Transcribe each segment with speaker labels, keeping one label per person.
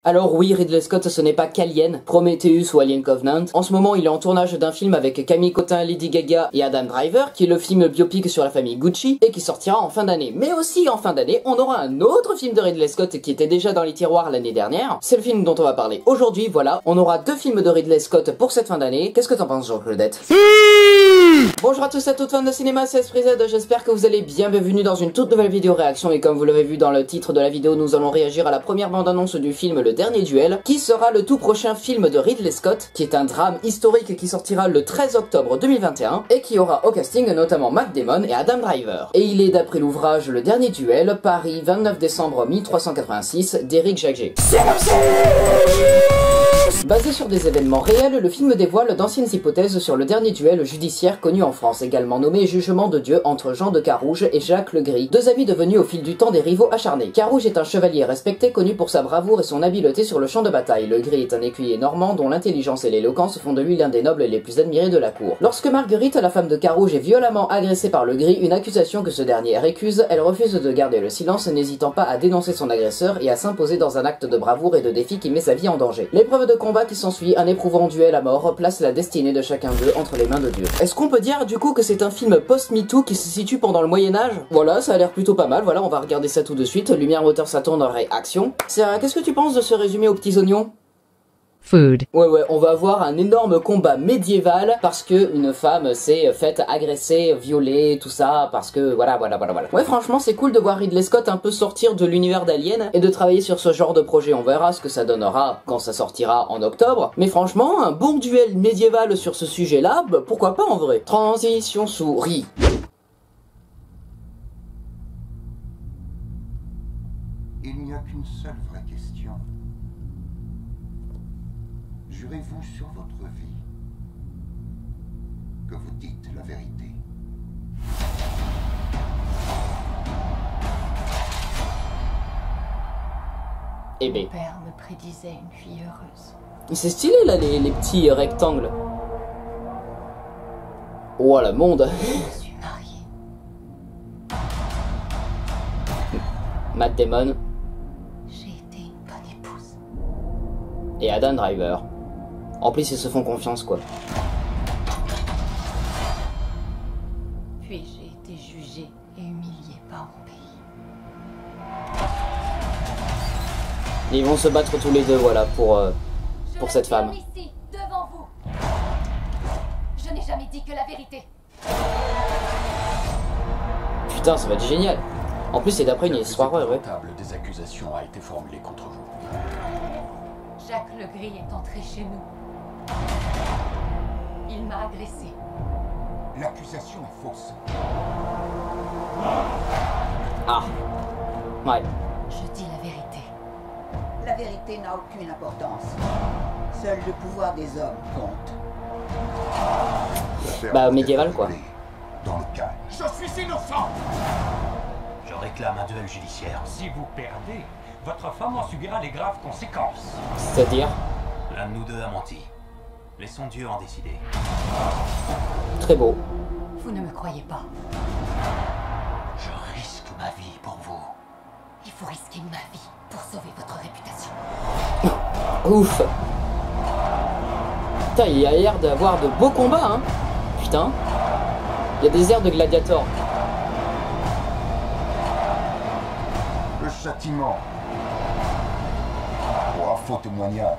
Speaker 1: Alors oui, Ridley Scott, ce n'est pas qu'Alien, Prometheus ou Alien Covenant. En ce moment, il est en tournage d'un film avec Camille Cotin, Lady Gaga et Adam Driver, qui est le film biopic sur la famille Gucci, et qui sortira en fin d'année. Mais aussi en fin d'année, on aura un autre film de Ridley Scott qui était déjà dans les tiroirs l'année dernière. C'est le film dont on va parler aujourd'hui, voilà. On aura 2 films de Ridley Scott pour cette fin d'année. Qu'est-ce que t'en penses, Jean-Claudette? Bonjour à tous et à toutes fans de cinéma, c'est Esprit-Z, j'espère que vous allez bien, bienvenue dans une toute nouvelle vidéo réaction, et comme vous l'avez vu dans le titre de la vidéo, nous allons réagir à la première bande-annonce du film Le Dernier Duel, qui sera le tout prochain film de Ridley Scott, qui est un drame historique qui sortira le 13 octobre 2021, et qui aura au casting notamment Matt Damon et Adam Driver. Et il est d'après l'ouvrage Le Dernier Duel, Paris, 29 décembre 1386, d'Éric Jagger. Basé sur des événements réels, le film dévoile d'anciennes hypothèses sur le dernier duel judiciaire connu en France, également nommé Jugement de Dieu entre Jean de Carouge et Jacques Le Gris, 2 amis devenus au fil du temps des rivaux acharnés. Carouge est un chevalier respecté, connu pour sa bravoure et son habileté sur le champ de bataille. Le Gris est un écuyer normand dont l'intelligence et l'éloquence font de lui l'un des nobles les plus admirés de la cour. Lorsque Marguerite, la femme de Carouge, est violemment agressée par Le Gris, une accusation que ce dernier récuse, elle refuse de garder le silence, n'hésitant pas à dénoncer son agresseur et à s'imposer dans un acte de bravoure et de défi qui met sa vie en danger. L'épreuve de combat qui s'ensuit, un éprouvant duel à mort, place la destinée de chacun d'eux entre les mains de Dieu. Est-ce qu'on peut dire du coup que c'est un film post-MeToo qui se situe pendant le Moyen-Âge? Voilà, ça a l'air plutôt pas mal, voilà, on va regarder ça tout de suite. Lumière, moteur, ça tourne, réaction. Sarah, qu'est-ce que tu penses de ce résumé aux petits oignons?
Speaker 2: Food.
Speaker 1: Ouais, on va avoir un énorme combat médiéval parce que une femme s'est faite agresser, violer, tout ça, parce que voilà. Ouais, franchement, c'est cool de voir Ridley Scott un peu sortir de l'univers d'Alien et de travailler sur ce genre de projet. On verra ce que ça donnera quand ça sortira en octobre. Mais franchement, un bon duel médiéval sur ce sujet-là, bah, pourquoi pas en vrai. Transition souris.
Speaker 3: Il n'y a qu'une seule vraie question. Jurez-vous sur votre vie que vous dites la vérité?
Speaker 1: Eh ben.
Speaker 4: Mon père me prédisait une fille heureuse.
Speaker 1: C'est stylé là les petits rectangles. Oh la monde.
Speaker 4: Je suis mariée.
Speaker 1: Matt Damon
Speaker 4: J'ai été une bonne épouse.
Speaker 1: et Adam Driver. En plus ils se font confiance quoi.
Speaker 4: Puis j'ai été jugée et humiliée par mon pays.
Speaker 1: Et ils vont se battre tous les deux voilà pour cette femme.
Speaker 5: Ici, devant vous. Je n'ai jamais dit que la vérité.
Speaker 1: Putain ça va être génial. En plus c'est d'après une histoire vraie. Ouais.
Speaker 6: Des accusations a été formulée contre vous.
Speaker 5: Jacques Le Gris est entré chez nous. Il m'a agressée.
Speaker 3: L'accusation est fausse.
Speaker 1: Ah. Ouais.
Speaker 5: Je dis la vérité.
Speaker 7: La vérité n'a aucune importance. Seul le pouvoir des hommes compte.
Speaker 1: Bah médiéval quoi.
Speaker 3: Dans le calme.
Speaker 6: Je suis innocent. Je réclame un duel judiciaire.
Speaker 8: Si vous perdez, votre femme en subira les graves conséquences.
Speaker 1: C'est-à-dire
Speaker 6: L'un de nous deux a menti. Laissons Dieu en décider.
Speaker 1: très beau.
Speaker 4: Vous ne me croyez pas.
Speaker 6: Je risque ma vie pour vous.
Speaker 5: Il faut risquer ma vie pour sauver votre réputation.
Speaker 1: Ouf. Putain il y a l'air d'avoir de beaux combats hein. Putain. Il y a des airs de gladiator.
Speaker 3: Le châtiment pour un faux témoignage.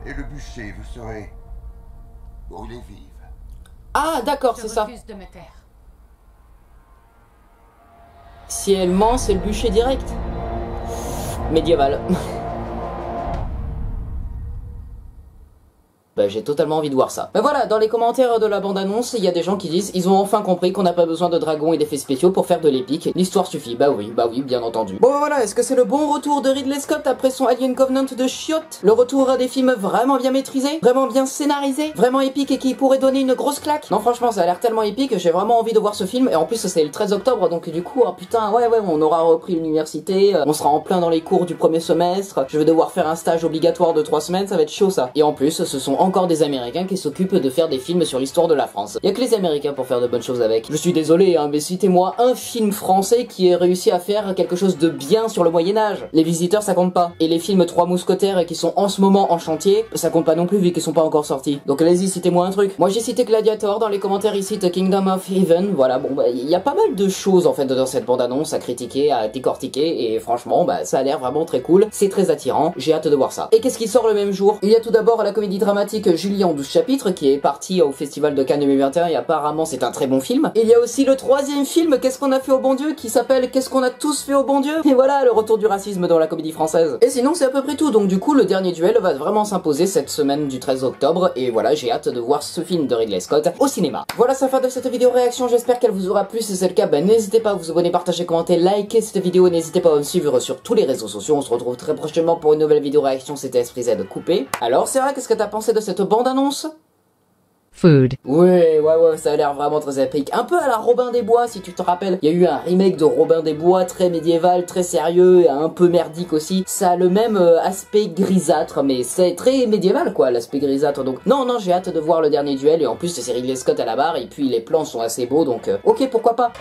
Speaker 3: Et le bûcher, vous serez brûlé vive.
Speaker 1: Ah d'accord
Speaker 5: Je
Speaker 1: c'est ça.
Speaker 5: refuse de me taire.
Speaker 1: Si elle ment c'est le bûcher direct. Médiéval. Bah j'ai totalement envie de voir ça. Mais voilà, dans les commentaires de la bande-annonce, il y a des gens qui disent ils ont enfin compris qu'on n'a pas besoin de dragons et d'effets spéciaux pour faire de l'épique. L'histoire suffit. Bah oui, bien entendu. Bon voilà, est-ce que c'est le bon retour de Ridley Scott après son Alien Covenant de chiottes? Le retour à des films vraiment bien maîtrisés, vraiment bien scénarisés, vraiment épiques et qui pourraient donner une grosse claque? Non franchement, ça a l'air tellement épique que j'ai vraiment envie de voir ce film. Et en plus c'est le 13 octobre, donc du coup, oh putain, ouais, on aura repris l'université, on sera en plein dans les cours du premier semestre, je vais devoir faire un stage obligatoire de 3 semaines, ça va être chaud ça. Et en plus, ce sont encore des Américains qui s'occupent de faire des films sur l'histoire de la France. Y a que les Américains pour faire de bonnes choses avec. Je suis désolé, hein, mais citez-moi un film français qui ait réussi à faire quelque chose de bien sur le Moyen-Âge. Les Visiteurs, ça compte pas. Et les films Trois Mousquetaires qui sont en ce moment en chantier, ça compte pas non plus vu qu'ils sont pas encore sortis. Donc allez-y, citez-moi un truc. Moi j'ai cité Gladiator, dans les commentaires ici The Kingdom of Heaven. Voilà, bon bah il y a pas mal de choses en fait dans cette bande-annonce à critiquer, à décortiquer, et franchement bah ça a l'air vraiment très cool, c'est très attirant, j'ai hâte de voir ça. Et qu'est-ce qui sort le même jour? Il y a tout d'abord la comédie dramatique Julie en 12 chapitres qui est partie au Festival de Cannes 2021 et apparemment c'est un très bon film. Il y a aussi le troisième film Qu'est-ce qu'on a fait au bon Dieu qui s'appelle Qu'est-ce qu'on a tous fait au bon Dieu. Et voilà le retour du racisme dans la comédie française. Et sinon c'est à peu près tout, donc du coup le dernier duel va vraiment s'imposer cette semaine du 13 octobre et voilà j'ai hâte de voir ce film de Ridley Scott au cinéma. Voilà c'est la fin de cette vidéo réaction, j'espère qu'elle vous aura plu, si c'est le cas ben n'hésitez pas à vous abonner, partager, commenter, liker cette vidéo, n'hésitez pas à me suivre sur tous les réseaux sociaux, on se retrouve très prochainement pour une nouvelle vidéo réaction, c'était Esprit Z coupé. Alors Sarah, qu'est-ce que t'as pensé de cette bande-annonce?
Speaker 2: Food.
Speaker 1: Ouais, ça a l'air vraiment très épique. Un peu à la Robin des Bois, si tu te rappelles. Il y a eu un remake de Robin des Bois, très médiéval, très sérieux, et un peu merdique aussi. Ça a le même aspect grisâtre, mais c'est très médiéval, quoi, l'aspect grisâtre. Donc, non, j'ai hâte de voir le dernier duel, et en plus, c'est Ridley Scott à la barre, et puis les plans sont assez beaux, donc, ok, pourquoi pas.